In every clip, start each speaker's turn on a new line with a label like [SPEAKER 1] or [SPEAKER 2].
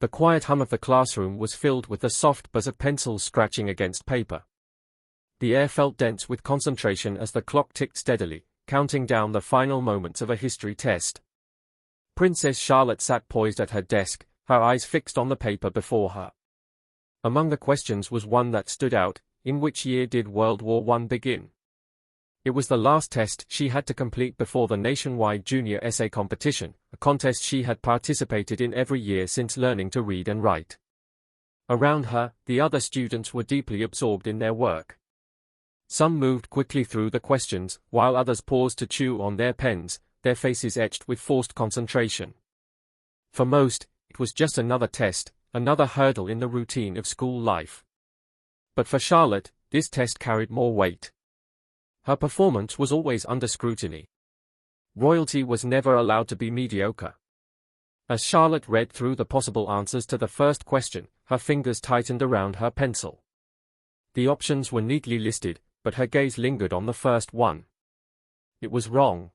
[SPEAKER 1] The quiet hum of the classroom was filled with the soft buzz of pencils scratching against paper. The air felt dense with concentration as the clock ticked steadily, counting down the final moments of a history test. Princess Charlotte sat poised at her desk, her eyes fixed on the paper before her. Among the questions was one that stood out: in which year did World War I begin? It was the last test she had to complete before the nationwide junior essay competition, a contest she had participated in every year since learning to read and write. Around her, the other students were deeply absorbed in their work. Some moved quickly through the questions, while others paused to chew on their pens, their faces etched with forced concentration. For most, it was just another test, another hurdle in the routine of school life. But for Charlotte, this test carried more weight. Her performance was always under scrutiny. Royalty was never allowed to be mediocre. As Charlotte read through the possible answers to the first question, her fingers tightened around her pencil. The options were neatly listed, but her gaze lingered on the first one. It was wrong.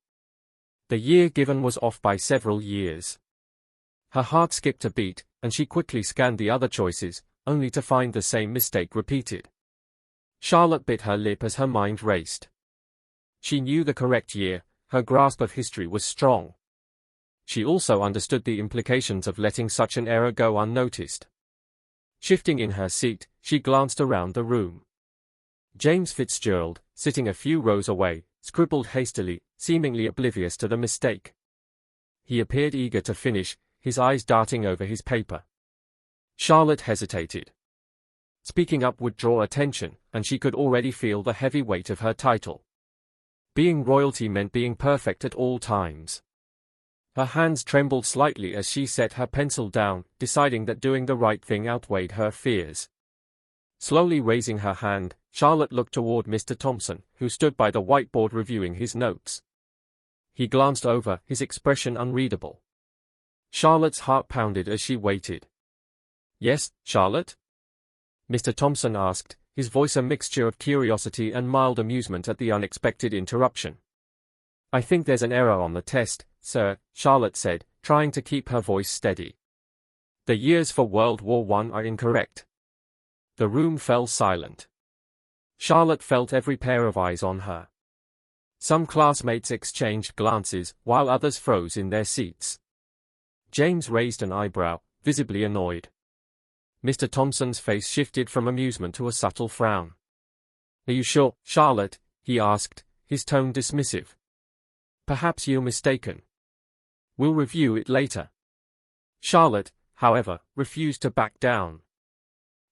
[SPEAKER 1] The year given was off by several years. Her heart skipped a beat, and she quickly scanned the other choices, only to find the same mistake repeated. Charlotte bit her lip as her mind raced. She knew the correct year, her grasp of history was strong. She also understood the implications of letting such an error go unnoticed. Shifting in her seat, she glanced around the room. James Fitzgerald, sitting a few rows away, scribbled hastily, seemingly oblivious to the mistake. He appeared eager to finish, his eyes darting over his paper. Charlotte hesitated. Speaking up would draw attention, and she could already feel the heavy weight of her title. Being royalty meant being perfect at all times. Her hands trembled slightly as she set her pencil down, deciding that doing the right thing outweighed her fears. Slowly raising her hand, Charlotte looked toward Mr. Thompson, who stood by the whiteboard reviewing his notes. He glanced over, his expression unreadable. Charlotte's heart pounded as she waited. "Yes, Charlotte?" Mr. Thompson asked, his voice a mixture of curiosity and mild amusement at the unexpected interruption. "I think there's an error on the test, sir," Charlotte said, trying to keep her voice steady. "The years for World War I are incorrect." The room fell silent. Charlotte felt every pair of eyes on her. Some classmates exchanged glances, while others froze in their seats. James raised an eyebrow, visibly annoyed. Mr. Thompson's face shifted from amusement to a subtle frown. "Are you sure, Charlotte?" he asked, his tone dismissive. "Perhaps you're mistaken. We'll review it later." Charlotte, however, refused to back down.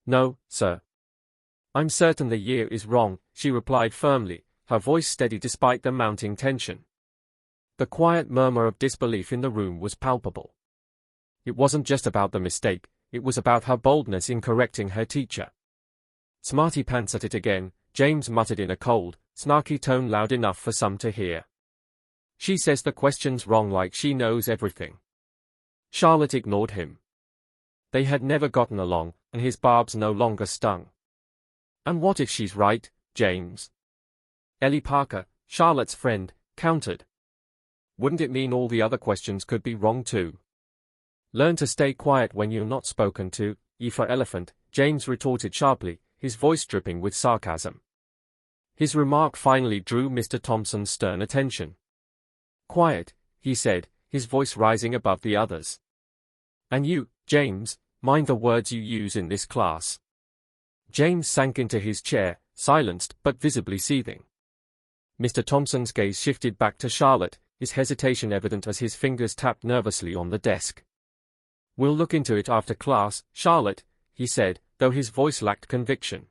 [SPEAKER 1] "No, sir. I'm certain the year is wrong," she replied firmly, her voice steady despite the mounting tension. The quiet murmur of disbelief in the room was palpable. It wasn't just about the mistake, it was about her boldness in correcting her teacher. "Smarty pants at it again," James muttered in a cold, snarky tone loud enough for some to hear. "She says the question's wrong like she knows everything." Charlotte ignored him. They had never gotten along, and his barbs no longer stung. "And what if she's right, James?" Ellie Parker, Charlotte's friend, countered. "Wouldn't it mean all the other questions could be wrong too?" "Learn to stay quiet when you're not spoken to, E for elephant," James retorted sharply, his voice dripping with sarcasm. His remark finally drew Mr. Thompson's stern attention. "Quiet," he said, his voice rising above the others. "And you, James, mind the words you use in this class." James sank into his chair, silenced but visibly seething. Mr. Thompson's gaze shifted back to Charlotte, his hesitation evident as his fingers tapped nervously on the desk. "We'll look into it after class, Charlotte," he said, though his voice lacked conviction.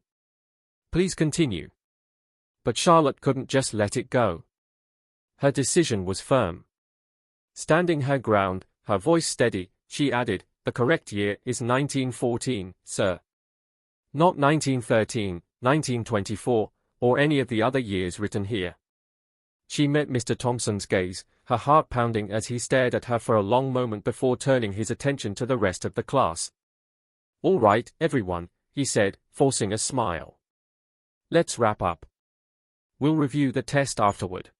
[SPEAKER 1] "Please continue." But Charlotte couldn't just let it go. Her decision was firm. Standing her ground, her voice steady, she added, "The correct year is 1914, sir. Not 1913, 1924, or any of the other years written here." She met Mr. Thompson's gaze, her heart pounding as he stared at her for a long moment before turning his attention to the rest of the class. "All right, everyone," he said, forcing a smile. "Let's wrap up. We'll review the test afterward."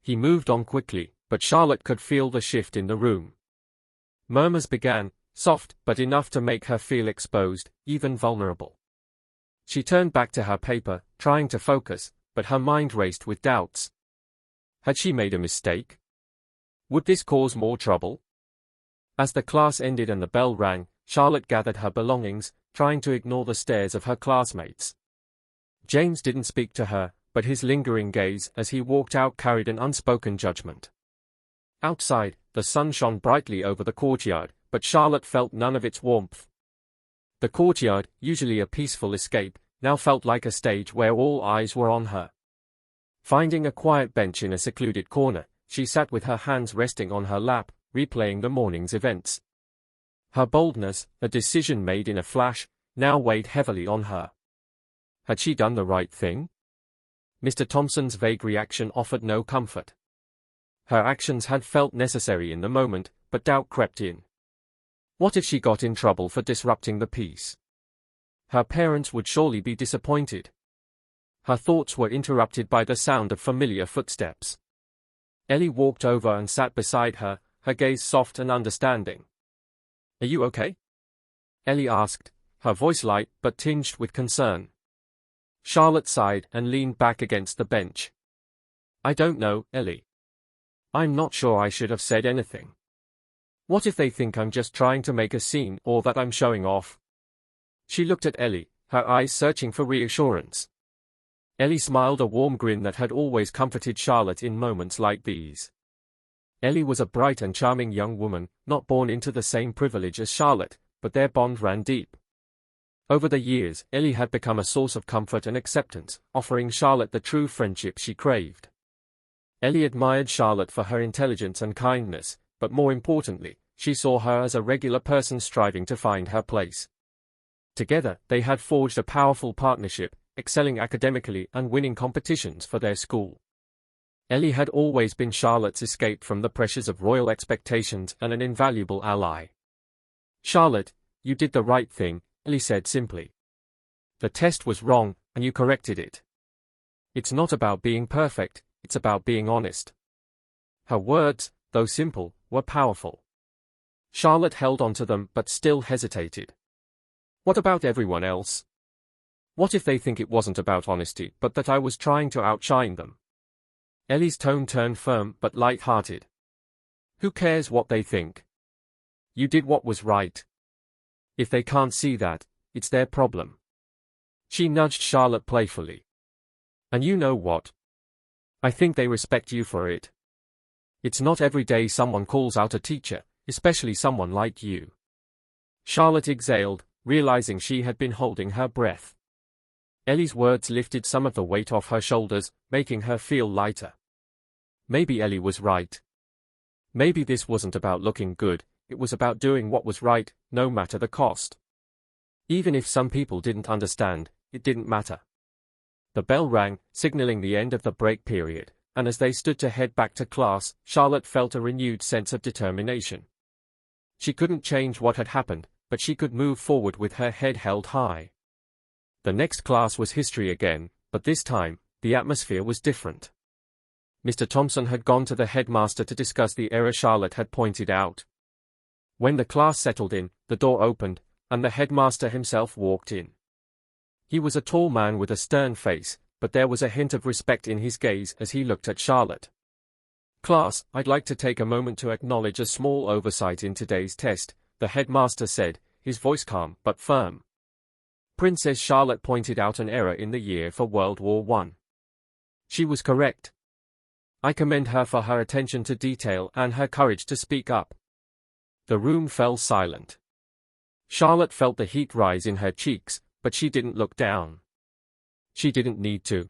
[SPEAKER 1] He moved on quickly, but Charlotte could feel the shift in the room. Murmurs began, soft, but enough to make her feel exposed, even vulnerable. She turned back to her paper, trying to focus, but her mind raced with doubts. Had she made a mistake? Would this cause more trouble? As the class ended and the bell rang, Charlotte gathered her belongings, trying to ignore the stares of her classmates. James didn't speak to her, but his lingering gaze as he walked out carried an unspoken judgment. Outside, the sun shone brightly over the courtyard, but Charlotte felt none of its warmth. The courtyard, usually a peaceful escape, now felt like a stage where all eyes were on her. Finding a quiet bench in a secluded corner, she sat with her hands resting on her lap, replaying the morning's events. Her boldness, a decision made in a flash, now weighed heavily on her. Had she done the right thing? Mr. Thompson's vague reaction offered no comfort. Her actions had felt necessary in the moment, but doubt crept in. What if she got in trouble for disrupting the peace? Her parents would surely be disappointed. Her thoughts were interrupted by the sound of familiar footsteps. Ellie walked over and sat beside her, her gaze soft and understanding. "Are you okay?" Ellie asked, her voice light but tinged with concern. Charlotte sighed and leaned back against the bench. "I don't know, Ellie. I'm not sure I should have said anything. What if they think I'm just trying to make a scene or that I'm showing off?" She looked at Ellie, her eyes searching for reassurance. Ellie smiled a warm grin that had always comforted Charlotte in moments like these. Ellie was a bright and charming young woman, not born into the same privilege as Charlotte, but their bond ran deep. Over the years, Ellie had become a source of comfort and acceptance, offering Charlotte the true friendship she craved. Ellie admired Charlotte for her intelligence and kindness, but more importantly, she saw her as a regular person striving to find her place. Together, they had forged a powerful partnership, excelling academically and winning competitions for their school. Ellie had always been Charlotte's escape from the pressures of royal expectations and an invaluable ally. "Charlotte, you did the right thing," Ellie said simply. "The test was wrong, and you corrected it. It's not about being perfect, it's about being honest." Her words, though simple, were powerful. Charlotte held on to them but still hesitated. What about everyone else? What if they think it wasn't about honesty but that I was trying to outshine them? Ellie's tone turned firm but light-hearted. "Who cares what they think? You did what was right. If they can't see that, it's their problem." She nudged Charlotte playfully. "And you know what? I think they respect you for it. It's not every day someone calls out a teacher, especially someone like you." Charlotte exhaled, realizing she had been holding her breath. Ellie's words lifted some of the weight off her shoulders, making her feel lighter. Maybe Ellie was right. Maybe this wasn't about looking good, it was about doing what was right, no matter the cost. Even if some people didn't understand, it didn't matter. The bell rang, signaling the end of the break period, and as they stood to head back to class, Charlotte felt a renewed sense of determination. She couldn't change what had happened, but she could move forward with her head held high. The next class was history again, but this time, the atmosphere was different. Mr. Thompson had gone to the headmaster to discuss the error Charlotte had pointed out. When the class settled in, the door opened, and the headmaster himself walked in. He was a tall man with a stern face, but there was a hint of respect in his gaze as he looked at Charlotte. "Class, I'd like to take a moment to acknowledge a small oversight in today's test," the headmaster said, his voice calm but firm. Princess Charlotte pointed out an error in the year for World War I. She was correct. I commend her for her attention to detail and her courage to speak up. The room fell silent. Charlotte felt the heat rise in her cheeks, but she didn't look down. She didn't need to.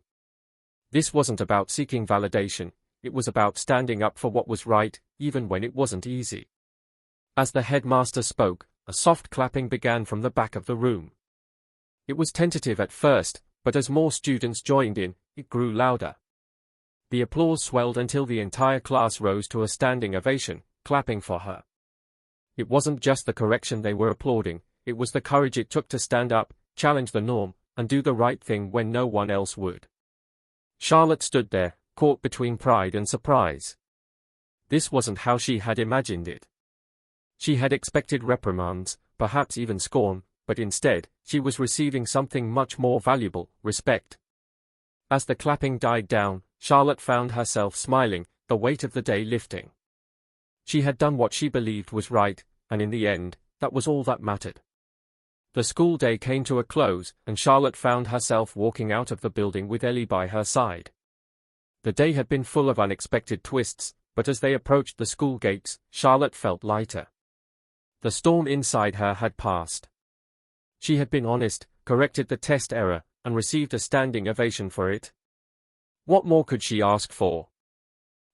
[SPEAKER 1] This wasn't about seeking validation, it was about standing up for what was right, even when it wasn't easy. As the headmaster spoke, a soft clapping began from the back of the room. It was tentative at first, but as more students joined in, it grew louder. The applause swelled until the entire class rose to a standing ovation, clapping for her. It wasn't just the correction they were applauding, it was the courage it took to stand up, challenge the norm, and do the right thing when no one else would. Charlotte stood there, caught between pride and surprise. This wasn't how she had imagined it. She had expected reprimands, perhaps even scorn, but instead, she was receiving something much more valuable: respect. As the clapping died down, Charlotte found herself smiling, the weight of the day lifting. She had done what she believed was right, and in the end, that was all that mattered. The school day came to a close, and Charlotte found herself walking out of the building with Ellie by her side. The day had been full of unexpected twists, but as they approached the school gates, Charlotte felt lighter. The storm inside her had passed. She had been honest, corrected the test error, and received a standing ovation for it. What more could she ask for?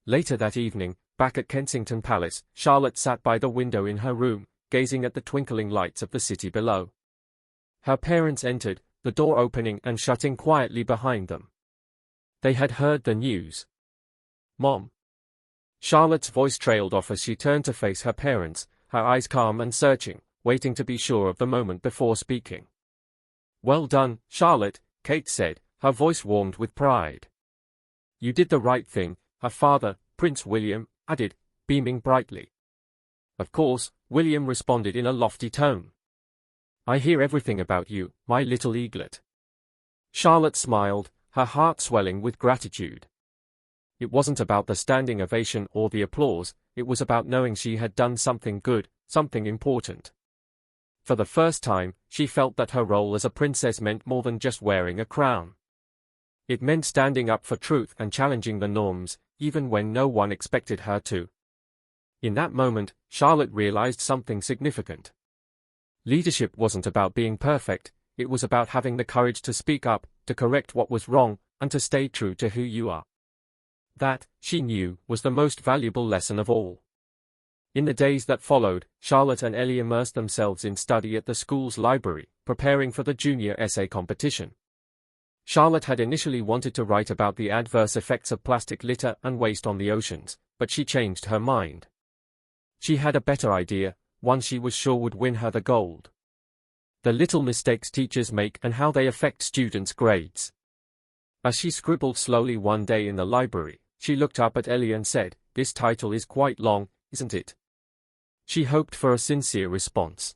[SPEAKER 1] Later that evening, back at Kensington Palace, Charlotte sat by the window in her room, gazing at the twinkling lights of the city below. Her parents entered, the door opening and shutting quietly behind them. They had heard the news. "Mom." Charlotte's voice trailed off as she turned to face her parents, her eyes calm and searching, waiting to be sure of the moment before speaking. "Well done, Charlotte," Kate said, her voice warmed with pride. "You did the right thing," her father, Prince William, added, beaming brightly. "Of course," William responded in a lofty tone. "I hear everything about you, my little eaglet." Charlotte smiled, her heart swelling with gratitude. It wasn't about the standing ovation or the applause, it was about knowing she had done something good, something important. For the first time, she felt that her role as a princess meant more than just wearing a crown. It meant standing up for truth and challenging the norms, even when no one expected her to. In that moment, Charlotte realized something significant. Leadership wasn't about being perfect, it was about having the courage to speak up, to correct what was wrong, and to stay true to who you are. That, she knew, was the most valuable lesson of all. In the days that followed, Charlotte and Ellie immersed themselves in study at the school's library, preparing for the junior essay competition. Charlotte had initially wanted to write about the adverse effects of plastic litter and waste on the oceans, but she changed her mind. She had a better idea, one she was sure would win her the gold. The little mistakes teachers make and how they affect students' grades. As she scribbled slowly one day in the library, she looked up at Ellie and said, "This title is quite long, isn't it?" She hoped for a sincere response.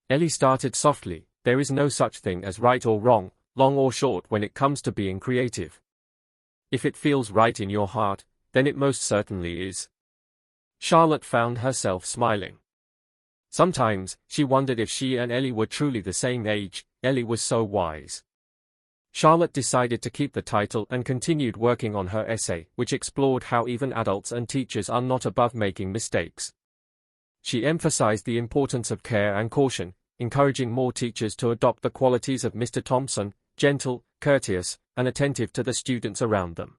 [SPEAKER 1] Ellie started softly, "There is no such thing as right or wrong, long or short when it comes to being creative. If it feels right in your heart, then it most certainly is." Charlotte found herself smiling. Sometimes, she wondered if she and Ellie were truly the same age. Ellie was so wise. Charlotte decided to keep the title and continued working on her essay, which explored how even adults and teachers are not above making mistakes. She emphasized the importance of care and caution, encouraging more teachers to adopt the qualities of Mr. Thompson: gentle, courteous, and attentive to the students around them.